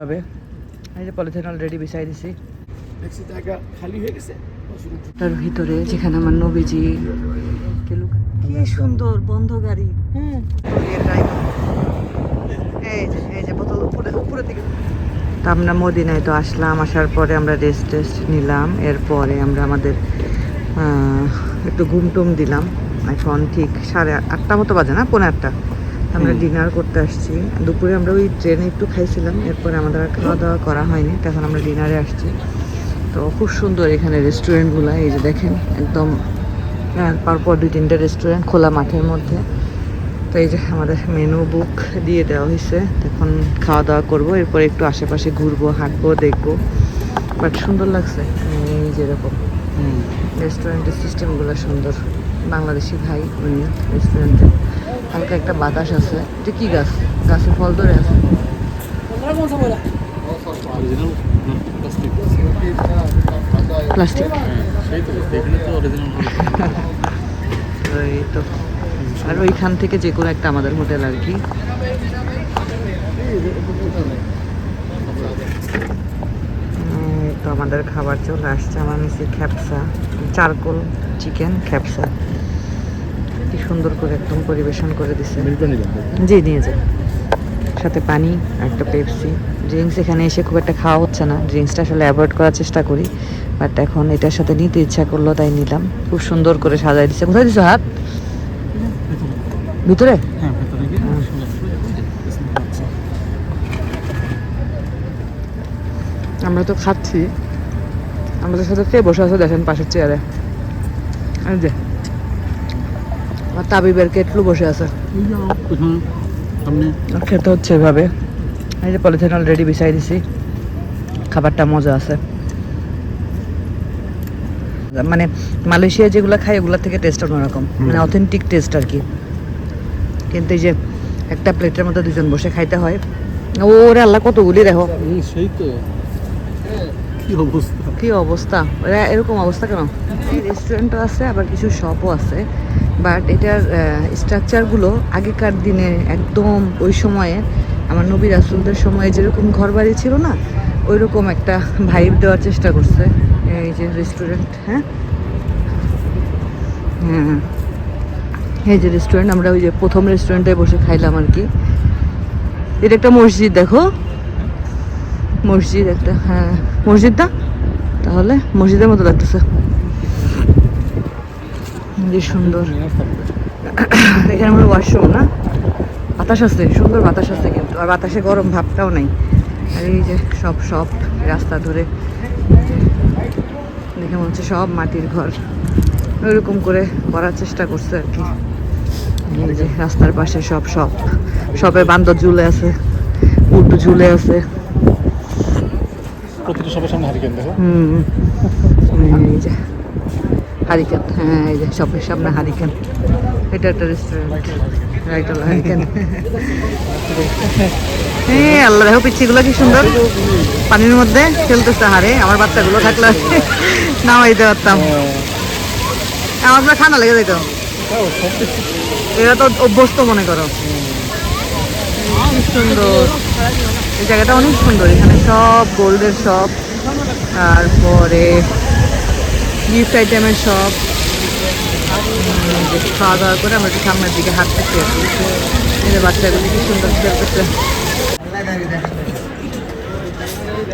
হবে এই যে পলিথিন অলরেডি বিছাই দিছি দেখছি জায়গা খালি হয়ে গেছে তার ভিতরে যেখানে আমার নবীজি কি সুন্দর বন্ধ গাড়ি। এই যে বোতল উপরে দিকে। তো আমরা মদিনায় তো আসলাম, আসার পরে আমরা রেস্ট নিলাম, এরপরে আমরা আমাদের একটু ঘুমটুম দিলাম। এখন ঠিক 8:30 মতো বাজে, না 8:45। আমরা ডিনার করতে আসছি। দুপুরে আমরা ওই ট্রেনে একটু খাইছিলাম, এরপরে আমাদের আর খাওয়া দাওয়া করা হয়নি। তখন আমরা ডিনারে আসছি। তো খুব সুন্দর এখানে রেস্টুরেন্টগুলো, এই যে দেখেন একদম পরপর 2-3টে রেস্টুরেন্ট খোলা মাঠের মধ্যে। তো এই যে আমাদের মেনু বুক দিয়ে দেওয়া হয়েছে, এখন খাওয়া দাওয়া করবো, এরপরে একটু আশেপাশে ঘুরবো, হাঁটবো, দেখবো। বাট সুন্দর লাগছে এই যেরকম রেস্টুরেন্টের সিস্টেমগুলো সুন্দর। বাংলাদেশি ভাই উনি রেস্টুরেন্টে। হালকা একটা বাতাস আছে। এটা কি গাছ? গাছে ফল ধরে আছে। প্লাস্টিক এই তো। আর ওইখান থেকে যে কোনো একটা আমাদের হোটেল আর কি। তো আমাদের খাবার চলে আসছে। আমার নিচে খ্যাপসা, চারকোল চিকেন খ্যাপসা, কি সুন্দর করে একদম পরিবেশন করে দিচ্ছে। জি নিয়ে যাই, সাথে পানি আর একটা পেপসি। ড্রিঙ্কস এখানে এসে খুব একটা খাওয়া হচ্ছে না, ড্রিঙ্কসটা আসলে অ্যাভয়েড করার চেষ্টা করি, বাট এখন এটার সাথে নিতে ইচ্ছা করলো তাই নিলাম। খুব সুন্দর করে সাজাই দিচ্ছে। কোথায় দিছো হাত? ভিতরে? আমরা তো খাচ্ছি, আমাদের সাথে কে বসে আছে দেখেন পাশের চেয়ারে। এই যে আমার তাবিবের কেটলু বসে আছে, খেতে হচ্ছে এভাবে। এই যে পলিথিন অলরেডি বিছাই দিছি, খাবারটা মজা আছে। মানে মালয়েশিয়া যেগুলো খাই ওগুলো থেকে টেস্ট অন্যরকম, মানে অথেন্টিক টেস্ট আর কি। কিন্তু এই যে একটা প্লেটের মধ্যে দুজন বসে খাইতে হয়। ওরে আল্লাহ কতগুলি দেখো। সেই তো কি অবস্থা, এরকম অবস্থা কেন? এই রেস্টুরেন্টও আছে, আবার কিছু শপও আছে, বাট এটার স্ট্রাকচারগুলো আগেকার দিনে একদম ওই সময়ে আমার নবী রাসূলদের সময়ে যেরকম ঘর বাড়ি ছিল না, ওই রকম একটা ভাইব দেওয়ার চেষ্টা করছে এই যে রেস্টুরেন্ট। হ্যাঁ হ্যাঁ, এই যে রেস্টুরেন্ট, আমরা ওই যে প্রথম রেস্টুরেন্টে বসে খাইলাম আর কি। এটা একটা মসজিদ, দেখো মসজিদ একটা। হ্যাঁ মসজিদ না, তাহলে মসজিদের মতো লাগতেছে, যে সুন্দর। এখানে আমার ওয়াশরুম না, বাতাস আছে, সুন্দর বাতাস আছে কিন্তু, আর বাতাসে গরম ভাবটাও নাই। আর এই যে সব রাস্তা ধরে দেখে মনে হচ্ছে সব মাটির ঘর, ওইরকম করে করার চেষ্টা করছে আর কি। এই যে রাস্তার পাশে সবে বান্দর ঝুলে আছে, উট ঝুলে আছে। প্রতিটা সবার সামনে হারিকেন দেখো। এই যে হারিকেন, হ্যাঁ এই যে শপের সামনে হারিকেন। এটা একটা রেস্টুরেন্ট, রাইট হলো হারিকেন। হ্যাঁ আল্লাহ দেখো পিচ্ছিগুলো কি সুন্দর পানির মধ্যে খেলতেছে। হারে আমার বাচ্চাগুলো থাকলে নামাইতে পারতাম, আমার তো ঠান্ডা লেগে যেত। এরা তো অভ্যস্ত মনে করো। সুন্দর এই জায়গাটা, অনেক সুন্দর। এখানে সব গোল্ডের শপ, তারপরে গিফট আইটেমের শপ। খাওয়া দাওয়া করে আমরা একটু সামনের দিকে হাঁটতেছি আর কি। এই যে বাচ্চাগুলি কি সুন্দর খেলতেছে।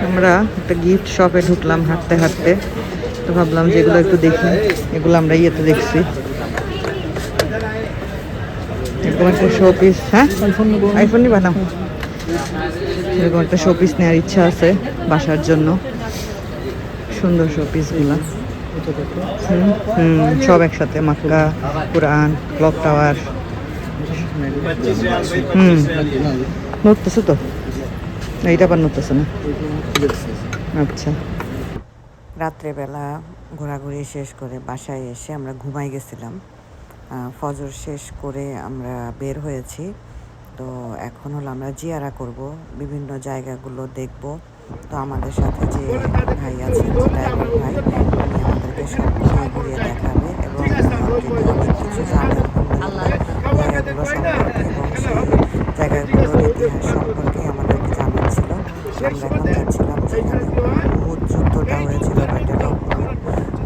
আমরা একটা গিফট শপে ঢুকলাম হাঁটতে হাঁটতে, তো ভাবলাম যে এগুলো একটু দেখি। এগুলো আমরা ইয়েতে দেখছি, এরকম একটা শো পিস। হ্যাঁ আইফোন নিবা না? এরকম একটা শো পিস নেওয়ার ইচ্ছা আছে বাসার জন্য। সুন্দর শো পিসগুলা, সব একসাথে, মক্কা, কুরআন, ক্লক টাওয়ার। নড়তেছে তো, এইটা আবার নড়তেছে না। আচ্ছা, রাত্রেবেলা ঘোরাঘুরি শেষ করে বাসায় এসে আমরা ঘুমাই গেছিলাম। ফজর শেষ করে আমরা বের হয়েছি। তো এখন হলো আমরা জিয়ারা করব, বিভিন্ন জায়গাগুলো দেখব। তো আমাদের সাথে যে ভাই আছেন, যে ড্রাইভার ভাই, উনি আমাদেরকে সব ঘুরিয়ে দেখাবে এবং অনেক কিছু জানেন জায়গাগুলো সম্পর্কে এবং সেই জায়গাগুলোর ইতিহাস সম্পর্কে আমাদেরকে জানাচ্ছিল। আমরা এখন যাচ্ছিলাম যেখানে উহুদ যুদ্ধটা হয়েছিল ব্যাটেল অফ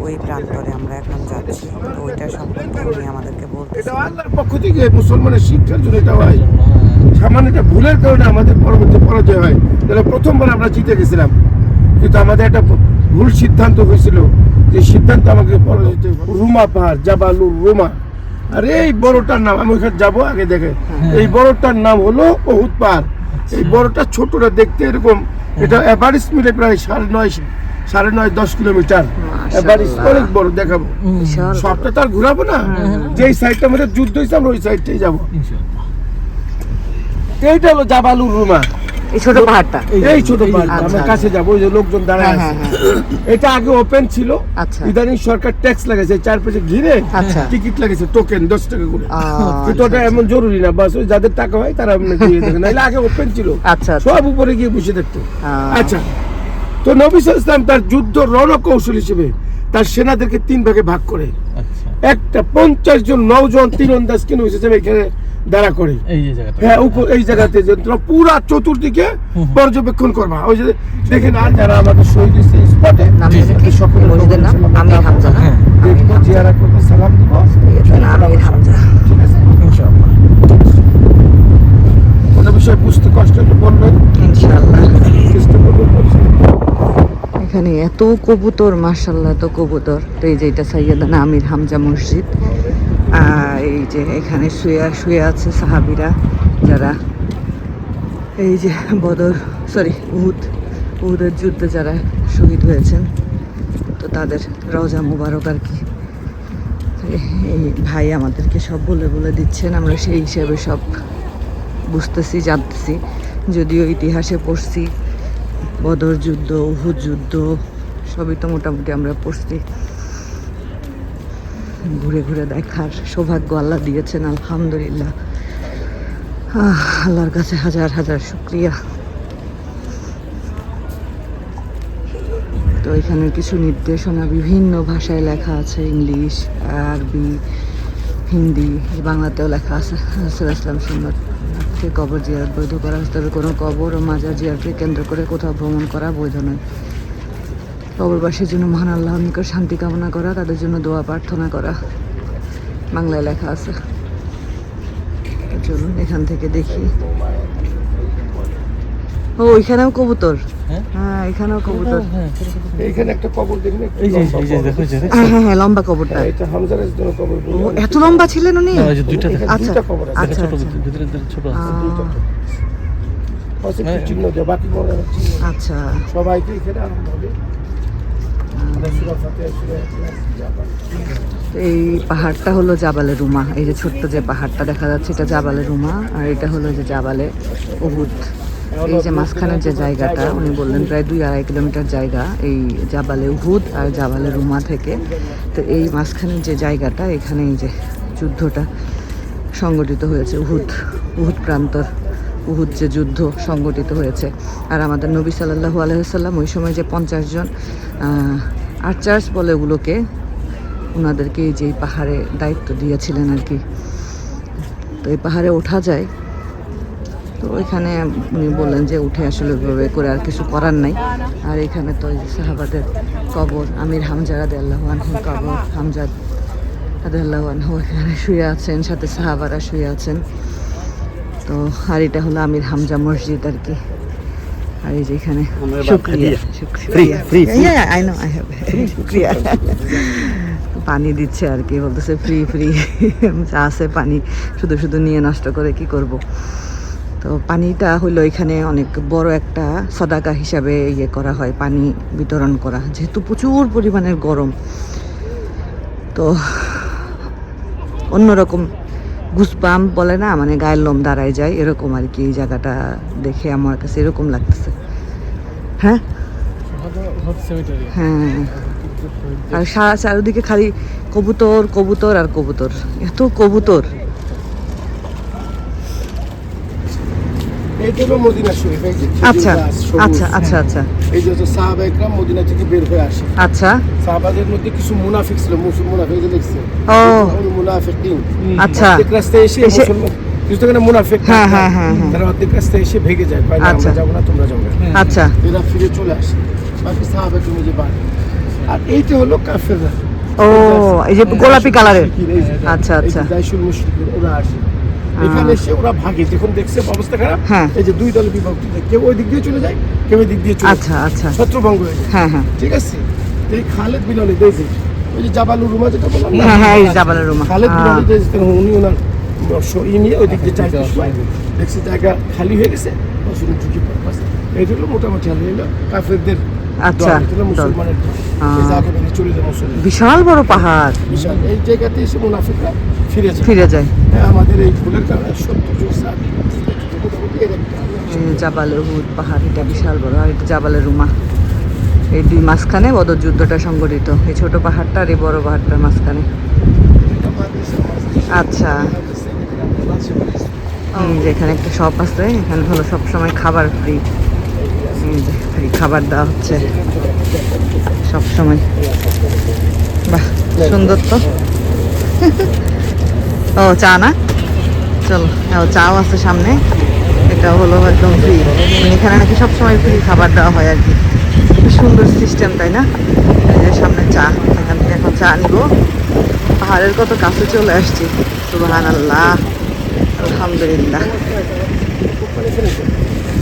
ওই প্রান্তরে আমরা এখন যাচ্ছি। তো ওইটা সম্পর্কে উনি আমাদেরকে বলতেছিলেন। আল্লাহর পক্ষ থেকে মুসলমানের শিক্ষার জন্য এটা হয়। সামান্য একটা ভুলের কারণে আমাদের পরবর্তী পরাজয় হয়। তাহলে প্রথমবার আমরা জিতে গেছিলাম, কিন্তু আমাদের একটা ভুল সিদ্ধান্ত হয়েছিল, যে সিদ্ধান্ত আমাকে পরাজিত। রুমা পাহাড়, জাবালুর রুমা, আর এই বড়টার নাম আমি ওখানে যাবো আগে দেখে। এই বড়টার নাম হলো উহুদ পাহাড়। এই বড়টা ছোটটা দেখতে এরকম, এটা এভারেস্ট মিলে প্রায় 9.5 কিলোমিটার। এভারেস্ট অনেক বড়, দেখাবো। সবটা তো আর ঘুরাবো না, যেই সাইডটা আমাদের যুদ্ধ হয়েছে আমরা ওই সাইডটাই যাবো। এইটা হলো জাবালুর রুমা, এই ছোট পাহাড়টা, এই ছোট পাহাড়টা। আচ্ছা, আমরা কাছে যাবো, ওই যে লোকজন দাঁড়ায় আছে। এটা আগে ওপেন ছিল, আচ্ছা। ইদানিং সরকার ট্যাক্স লাগাইছে, চারপাশে ঘিরে আচ্ছা। টিকিট লাগাইছে, টোকেন 10 টাকা করে। কিন্তু ওটা আচ্ছা, এমন জরুরি না, বাস ওই যাদের টাকা হয় তারা এমনি দিয়ে দেখে, নাহলে আগে ওপেন ছিল, আচ্ছা, সব উপরে গিয়ে বসে দেখতো। আচ্ছা, তো নবী সাল্লাল্লাহু আলাইহি ওয়াসাল্লাম তার যুদ্ধ রণকৌশল হিসেবে তার সেনাদেরকে 3 ভাগে ভাগ করে, একটা 50 জন নওজোয়ান তীরন্দাজ কিনে হিসেবে এখানে দাঁড়া করে, হ্যাঁ উপর এই জায়গাতে যে তোমরা পুরা চতুর্দিকে পর্যবেক্ষণ করবা। ওই যে দেখেন, আর যারা আমাদের শহীদ হয়েছে স্পটে, সকলের মসজিদের নাম আমির হামজা, দেখবো, জিয়ারা করবো, সালাম দিব। আমির হামজা। ঠিক আছে, ইনশাআল্লাহ। কোনো বিষয় বুঝতে কষ্ট হলে বলবেন, ইনশাআল্লাহ। চেষ্টা করবো। এখানে এত কবুতর, মাশাআল্লাহ, এত কবুতর। তো এই যে এটা সাইয়েদানা আমির হামজা মসজিদ। এই যে এখানে শুয়ে আছে সাহাবীরা, যারা এই যে উহুদের যুদ্ধে যারা শহীদ হয়েছেন, তো তাদের রওজা মুবারক আর কি। এই ভাই আমাদেরকে সব বলে দিচ্ছেন, আমরা সেই হিসেবে সব বুঝতেছি, জানতেছি। যদিও ইতিহাসে পড়ছি, বদর যুদ্ধ, উহুদ যুদ্ধ সবই তো মোটামুটি আমরা পড়ছি। ঘুরে ঘুরে দেখার সৌভাগ্য আল্লাহ দিয়েছেন, আলহামদুলিল্লাহ। আল্লাহর কাছে হাজার হাজার শুকরিয়া। তো এখানে কিছু নির্দেশনা বিভিন্ন ভাষায় লেখা আছে, ইংলিশ, আরবি, হিন্দি, বাংলাতেও লেখা আছে। রাসূলুল্লাহ সাল্লাল্লাহু আলাইহি ওয়াসাল্লাম কবর জিয়ারত বৈধ করা হচ্ছে, তবে কোনো কবর ও মাজার জিয়ারতকে কেন্দ্র করে কোথাও ভ্রমণ করা বৈধ নয়। কবরবাসীর জন্য মহান আল্লাহর নিকট শান্তি কামনা করা, তাদের জন্য দোয়া প্রার্থনা করা, বাংলায় লেখা আছে। চলুন এখান থেকে দেখি। ও এখানেও কবুতর, হ্যাঁ এখানেও কবুতর। এইখানে একটা কবর দেখুন, হ্যাঁ লম্বা কবরটা। এটা হামজা রাদিয়াল্লাহু কবর বলে। ও এত লম্বা ছিলেন উনি? আচ্ছা কবর আছে, আচ্ছা ছোট আছে, কিছু চিহ্ন দেয়, বাকি বড় চিহ্ন। আচ্ছা, সবাইকে এখানে আনন্দ হবে। সূরা ফাতিহা, সূরা ইখলাস, জাবাল। এই পাহাড়টা হলো জাবালে রুমা। এই যে ছোট্ট যে পাহাড়টা দেখা যাচ্ছে, এটা জাবালে রুমা, আর এটা হলো যে জাবালে উহুদ। এই যে মাঝখানের যে জায়গাটা উনি বললেন প্রায় 2-2.5 কিলোমিটার জায়গা এই জাবালে উহুদ আর জাবালে রুমা থেকে। তো এই মাঝখানের যে জায়গাটা, এখানে এই যে যুদ্ধটা সংগঠিত হয়েছে, উহুদ প্রান্তর, উহুদ যে যুদ্ধ সংগঠিত হয়েছে। আর আমাদের নবী সাল্লাল্লাহু আলাইহি ওয়াসাল্লাম ওই সময় যে 50 জন আর্চার্স বলে ওগুলোকে, ওনাদেরকে এই যে পাহাড়ে দায়িত্ব দিয়েছিলেন আর কি। তো এই পাহাড়ে ওঠা যায়, তো ওইখানে উনি বললেন যে উঠে আসলে ওইভাবে করে আর কিছু করার নাই। আর এখানে তো সাহাবাদের কবর, আমির হামজা রাদিয়াল্লাহু আনহু কবর, হামজা রাদিয়াল্লাহু আনহু এখানে শুয়ে আছেন, সাথে সাহাবারা শুয়ে আছেন। তো আর এটা হলো আমির হামজা মসজিদ আর কি। আর এই যে এখানে শুকরিয়া পানি দিচ্ছে আর কি, বলতেছে ফ্রি যা আছে পানি শুধু নিয়ে নষ্ট করে কি করব। তো পানিটা হলো এখানে অনেক বড় একটা সাদাকা হিসাবে ইয়ে করা হয়, পানি বিতরণ করা, যেহেতু প্রচুর পরিমাণের গরম। তো অন্যরকম গুসবাম্প বলে না, মানে গায়ের লোম দাঁড়ায় যায় এরকম আর কি। এই জায়গাটা দেখে আমার কাছে এরকম লাগতেছে। হ্যাঁ হ্যাঁ, আর চারিদিকে খালি কবুতর আর কবুতর, এত কবুতর। এই হলো মদিনা শরীফ। এই যে আচ্ছা আচ্ছা আচ্ছা আচ্ছা, এই যে সাহাবা একরাম মদিনা থেকে বের হয়ে আসে। আচ্ছা, সাহাবাদের মধ্যে কিছু মুনাফিক ছিল, মুনাফিক লিখছে, ও মুনাফিকিন। আচ্ছা, রাস্তায় এসে কিছু এখানে মুনাফিক হ্যাঁ, হ্যাঁ, হ্যাঁ, হ্যাঁ। তারা অর্ধেক রাস্তায় এসে ভেগে যায়, কয় না আচ্ছা। আমরা যাবো না, তোমরা যাবো না। আচ্ছা এরা ফিরে চলে আসে, বাকি সাহাবা তুমি যে বাড়ি। আর এইটা হলো কাফেররা। ও এই যে গোলাপি কালারের এই যে, আচ্ছা এই যে আচ্ছা দাইসুল মুশরিকিন, ওরা আসে এখানে এসে ওরা ভাগে, যখন দেখছে অবস্থা খারাপ, হ্যাঁ। এই যে দুই দলে বিভক্ত, কেউ ওই দিক দিয়ে চলে যায়, কেউ ওই দিক দিয়ে চলে যায়, আচ্ছা আচ্ছা শত্রুভঙ্গ হয়ে যায়। হ্যাঁ হ্যাঁ ঠিক আছে, তো এই খালেদ বিন ওয়ালিদ, এই যে ওই যে জাবালুর রুমা যেটা বললাম না, হ্যাঁ হ্যাঁ এই জাবালের রুমা খালেদ বিন ওয়ালিদ, এই যে উনি ওনার নিয়ে ওই দিক দিয়ে চাইতে সময় দেখছে জায়গা খালি হয়ে গেছে, রসুলের ঝুঁকি পড়ে। এইটা হলো মোটামুটি হলো কাফেরদের আচ্ছা, দল, এটা হলো মুসলমানের দল। এই জায়গা ভেঙে চলে যায় মুসলমান। বিশাল বড় পাহাড় বিশাল এই জায়গাতে এসে মুনাফিকরা ফিরে যায়। ফিরে যায় হ্যাঁ, আমাদের এই ভুলের কারণে 70 জন সাহাবী মোটামুটি জাবালের উহুদ পাহাড়, এটা বিশাল বড়। আর এটা জাবালের রুমা, এই দুই মাঝখানে বদর যুদ্ধটা সংঘটিত, এই ছোট পাহাড়টা আর এই বড় পাহাড়টার মাঝখানে। আচ্ছা যেখানে একটা শপ আছে, এখানে হলো সবসময় খাবার ফ্রি, ফ্রি খাবার দেওয়া হচ্ছে সব সময়। বাহ সুন্দর তো। ও চা না, চলো ও চাও আছে সামনে, এটা হলো একদম ফ্রি, এখানে নাকি সবসময় ফ্রি খাবার দেওয়া হয় আর কি। খুব সুন্দর সিস্টেম তাই না? এই যে সামনে চা, এখান থেকে এখন চা নিব। পাহাড়ের কত কাছে চলে আসছি, সুবহানাল্লাহ, আলহামদুলিল্লাহ,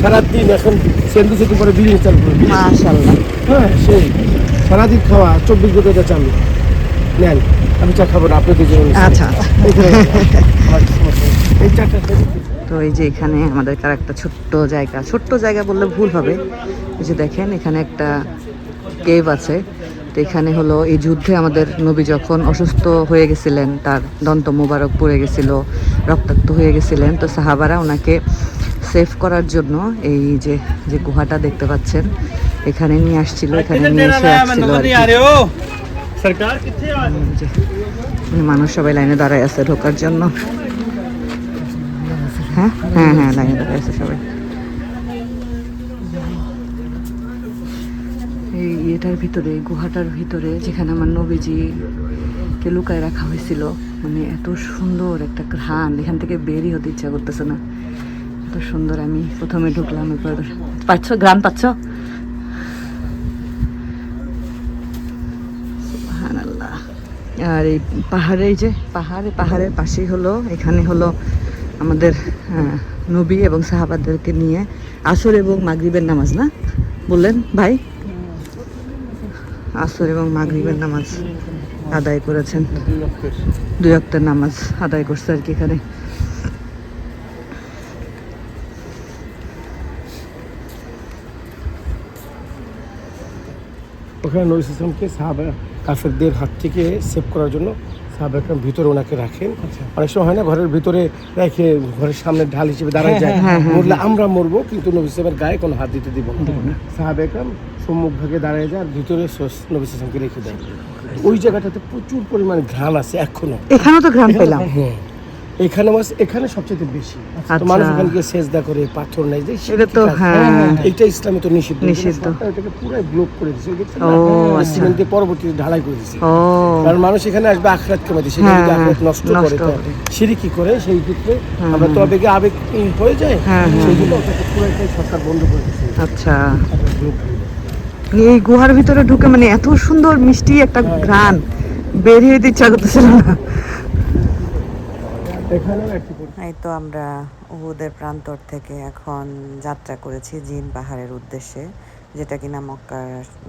সারাদিন এখন সেন্টু সেতু পরে বিরিয়ানি চালু করে দিয়েছে। মাশাআল্লাহ। হ্যাঁ সেই সারাদিন খাওয়া 24 ঘন্টা চালু। নেন, আমি চা খাবো না, আপনি দুজন আচ্ছা এই চাটা তো এই যে এখানে আমাদের কার একটা ছোট্ট জায়গা বললে ভুল হবে। এই যে দেখেন এখানে একটা কেভ আছে, তো এখানে হলো এই যুদ্ধে আমাদের নবী যখন অসুস্থ হয়ে গেছিলেন, তার দন্ত মোবারক পড়ে গেছিল, রক্তাক্ত হয়ে গেছিলেন, তো সাহাবারা ওনাকে সেভ করার জন্য এই যে যে গুহাটা দেখতে পাচ্ছেন এখানে নিয়ে আসছিল, এখানে নিয়ে এসে রাখছিল আর কি। এই যে, মানুষ সবাই লাইনে দাঁড়ায় আছে ঢোকার জন্য। হ্যাঁ হ্যাঁ হ্যাঁ লাইনে দাঁড়ায় আছে সবাই। এই এটার ভিতরে, গুহাটার ভিতরে যেখানে আমার নবীজিকে লুকায় রাখা হয়েছিল, মানে এত সুন্দর একটা ঘ্রাণ, এখান থেকে বেরই হতে ইচ্ছা করতেছে না, এত সুন্দর। আমি প্রথমে ঢুকলাম, এরপর পাচ্ছ ঘ্রাণ পাচ্ছ? সুবহানাল্লাহ। আর এই পাহাড়ে, এই যে পাহাড়ের পাশেই হলো, এখানে হলো আমাদের নবী এবং সাহাবাদেরকে নিয়ে আসর এবং মাগরিবের নামাজ না বললেন ভাই, আসর এবং মাগরিবের নামাজ আদায় করেছেন, 2 ওয়াক্তের নামাজ আদায় করছে আর কি এখানে। ওখানে নবী সাল্লাল্লাহু আলাইহি সাহাবা কাফেরদের হাত থেকে সেভ করার জন্য সাহাবা একরাম ভিতরে ওনাকে রাখেন। অনেক সময় হয় না, ঘরের ভিতরে রেখে ঘরের সামনে ঢাল হিসেবে দাঁড়ায় যায়, মরলে আমরা মরবো কিন্তু নবী সাহেবের গায়ে কোনো হাত দিতে দিব না। সাহাবা একরাম সম্মুখ ভাগে দাঁড়ায় যায়, আর ভিতরে নবী সাল্লামকে রেখে দেয়। ওই জায়গাটাতে প্রচুর পরিমাণে ঘ্রাণ আছে এখনো। এখানেও তো ঘ্রাণ পেলাম। হ্যাঁ, এখানে সবচেয়ে বেশি। তো মানুষ ওখানে গিয়ে সেজদা করে, পাথর নাই যে এটা তো হ্যাঁ এইটা ইসলামে তো নিষিদ্ধ। এটাকে পুরো ব্লক করে দিয়েছে, দেখছেন না? সিমেন্ট দিয়ে পরবর্তীতে ঢালাই করে দিয়েছে। কারণ মানুষ এখানে আসবে আখিরাত কামাতে, সেটা যদি আখিরাত নষ্ট করে, তো শিরকি করে, সেই ক্ষেত্রে আমরা তো আবেগ হয়ে যায়, সেই জন্য ওটাকে পুরোটাই সরকার বন্ধ করে দিয়েছে। আচ্ছা, এই গুহার ভিতরে ঢুকে মানে এত সুন্দর মিষ্টি একটা ঘ্রাণ, বের হয়ে ইচ্ছা করতেছিল না। এই তো আমরা উহুদের প্রান্তর থেকে এখন যাত্রা করেছি জিন পাহাড়ের উদ্দেশ্যে, যেটা কিনা মক্কা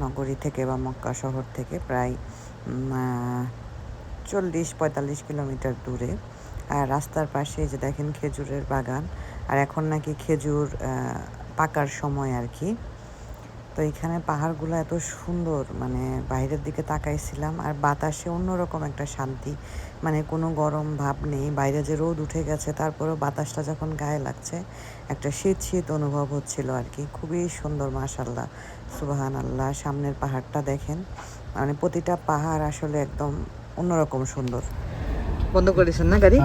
নগরী থেকে বা মক্কা শহর থেকে প্রায় 40-45 কিলোমিটার দূরে। আর রাস্তার পাশে যে দেখেন খেজুরের বাগান, আর এখন নাকি খেজুর পাকার সময় আর কি। তো এখানে পাহাড়গুলো এত সুন্দর, মানে বাইরের দিকে তাকাইছিলাম আর বাতাসে অন্যরকম একটা শান্তি, মানে কোনো গরম ভাব নেই, বাইরে যে রোদ উঠে গেছে তারপরেও বাতাসটা যখন গায়ে লাগছে একটা শীত অনুভব হচ্ছিল আর কি। খুবই সুন্দর, মাশাআল্লাহ, সুবহানাল্লাহ। সামনের পাহাড়টা দেখেন, মানে প্রতিটা পাহাড় আসলে একদম অন্যরকম সুন্দর। বন্ধ করেছেন না গাড়ি?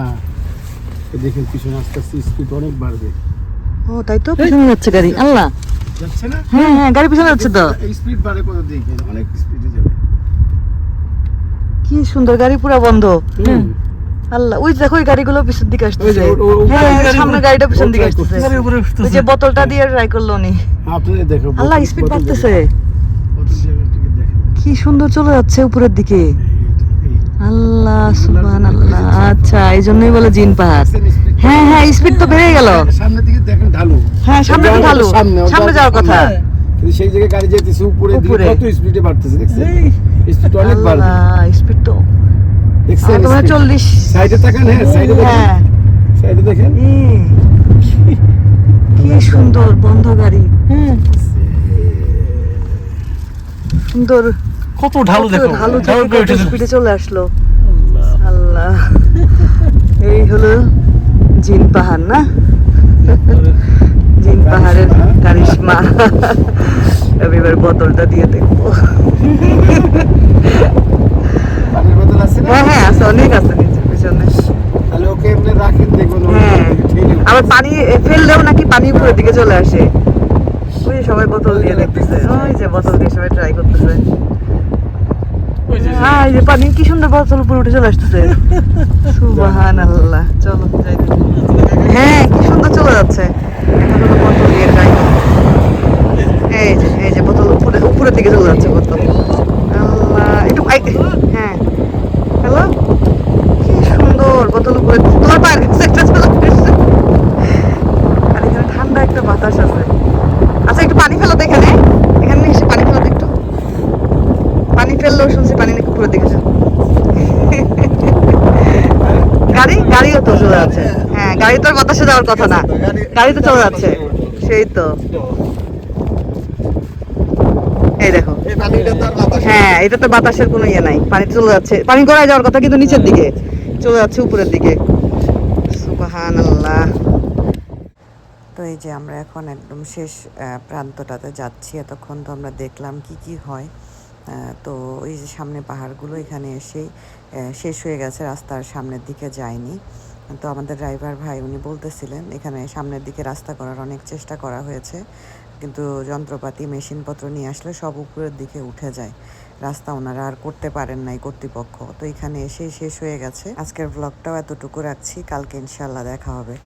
দেখেন পিছনে আস্তে আস্তে স্পিড অনেক বাড়বে। ও তাই তো, পিছনে যাচ্ছে গাড়ি। আল্লাহ, যাচ্ছে না? হ্যাঁ হ্যাঁ গাড়ি পিছনে যাচ্ছে তো। এই স্পিড বাড়ে কত দেখেন, অনেক স্পিডে যাবে। কি সুন্দর, গাড়ি পুরো বন্ধ। আল্লাহ, ওই দেখো ওই গাড়িগুলো পিছন দিকে ওই যে আসতেছে। হ্যাঁ, সামনে গাড়িটা পিছন দিকে আসতেছে। ওই যে বোতলটা দিয়ে ট্রাই করলো উনি। আপনি দেখো আল্লাহ, স্পিড বাড়তেছে। কি সুন্দর চলে যাচ্ছে উপরের দিকে। আল্লাহ সুবহানাল্লাহ। আচ্ছা, এই জন্যই বলে জিন পাহাড়। হ্যাঁ হ্যাঁ, স্পিড তো বেড়ে গেল। সামনের দিকে দেখেন ঢালু। হ্যাঁ, সামনে তো ঢালু, সামনে যাওয়ার কথা। কিন্তু সেই জায়গায় গাড়ি যেতেছে উপরে দিকে, কত স্পিডে বাড়তেছে দেখছেন? স্পিড অনেক বাড়বে। স্পিড তো দেখছেন? তোমার 40। সাইডে তাকান, হ্যাঁ সাইডে দেখেন, হ্যাঁ, সাইডে দেখেন। কি সুন্দর বন্ধ গাড়ি। হ্যাঁ, সুন্দর। কত ঢালু দেখো, ঢালু ঢালু করে উঠেছে। স্পিডে চলে আসলো। আল্লাহ, এই হলো জিন পাহাড় না? জিন পাহাড়ের কারিশমা। আমি এবার বোতলটা দিয়ে দেখবো। পানির বোতল আছে না? হ্যাঁ হ্যাঁ, আছে, অনেক আছে নিচে পিছনে। তাহলে ওকে এমনি রাখেন, দেখুন ওই হ্যাঁ, ঠেলে উঠে। আবার পানি ফেললেও নাকি পানি উপরের দিকে চলে আসে। ওই যে সবাই বোতল দিয়ে দেখতেছে, ওই যে বোতল দিয়ে সবাই ট্রাই করতেছে। ওই যে হ্যাঁ, এই যে পানি কি সুন্দর বোতল উপরে উঠে চলে আসতেছে। সুবহানাল্লাহ। চলো যাই দেখি। হ্যাঁ, কি সুন্দর চলে যাচ্ছে। এখন হলো বোতল দিয়ে ট্রাই করবো। এই যে বোতল উপরের দিকে চলে যাচ্ছে বোতল। আল্লাহ, একটু হ্যাঁ, হ্যালো, কি সুন্দর বোতল উপরে তোমার পায়ের কাছে একটা চলে আসছে। আর এখানে ঠান্ডা একটা বাতাস আছে। আচ্ছা, একটু পানি ফেলো তো এখানে, এখানে এসে পানি ফেলো তো একটু। পানি ফেললেও শুনছি পানি নাকি উপরের দিকে যায়। গাড়িও তো চলে যাচ্ছে। হ্যাঁ, গাড়ি তো আর বাতাসে যাওয়ার কথা না, গাড়ি তো চলে যাচ্ছে। সেই তো, এই দেখো। হ্যাঁ, এটা তো বাতাসের কোনো ইয়ে নাই, পানি চলে যাচ্ছে। পানি গড়ায় যাওয়ার কথা, কিন্তু নিচের দিকে চলে যাচ্ছে, উপরের দিকে। সুবহানাল্লাহ। তো এই যে আমরা এখন একদম শেষ প্রান্তটাতে যাচ্ছি। এতক্ষণ তো আমরা দেখলাম কি কি হয়। তো এই যে সামনে পাহাড়গুলো, এখানে এসেই শেষ হয়ে গেছে, রাস্তার সামনের দিকে যায়নি। তো আমাদের ড্রাইভার ভাই উনি বলতেছিলেন এখানে সামনের দিকে রাস্তা করার অনেক চেষ্টা করা হয়েছে, কিন্তু যন্ত্রপাতি মেশিনপত্র নিয়ে আসলে সব উপরের দিকে উঠে যায়, রাস্তা ওনারা আর করতে পারেন নাই কর্তৃপক্ষ। তো এখানে এসেই শেষ হয়ে গেছে। আজকের ব্লগটাও এতটুকু রাখছি, কালকে ইনশাল্লাহ দেখা হবে।